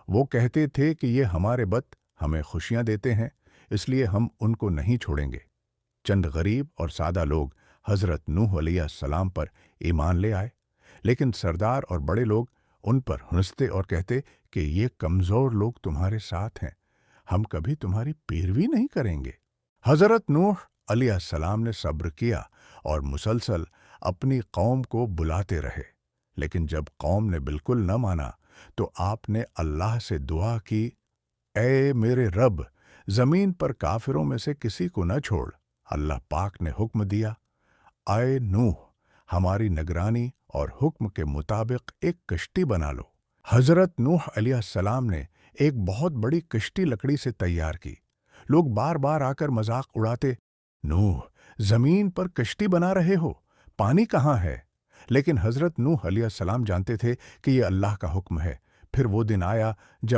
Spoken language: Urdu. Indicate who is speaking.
Speaker 1: وہ کہتے تھے کہ یہ ہمارے بت ہمیں خوشیاں دیتے ہیں، اس لیے ہم ان کو نہیں چھوڑیں گے۔ چند غریب اور سادہ لوگ حضرت نوح علیہ السلام پر ایمان لے آئے، لیکن سردار اور بڑے لوگ ان پر ہنستے اور کہتے کہ یہ کمزور لوگ تمہارے ساتھ ہیں، ہم کبھی تمہاری پیروی نہیں کریں گے۔ حضرت نوح علیہ السلام نے صبر کیا اور مسلسل اپنی قوم کو بلاتے رہے، لیکن جب قوم نے بالکل نہ مانا تو آپ نے اللہ سے دعا کی، اے میرے رب، زمین پر کافروں میں سے کسی کو نہ چھوڑ۔ اللہ پاک نے حکم دیا، اے نوح، ہماری نگرانی اور حکم کے مطابق ایک کشتی بنا لو۔ حضرت نوح علیہ السلام نے ایک بہت بڑی کشتی لکڑی سے تیار کی۔ لوگ بار بار آ کر مذاق اڑاتے، نوح، زمین پر کشتی بنا رہے ہو، پانی کہاں ہے؟ لیکن حضرت نوح علیہ السلام جانتے تھے کہ یہ اللہ کا حکم ہے۔ پھر وہ دن آیا جب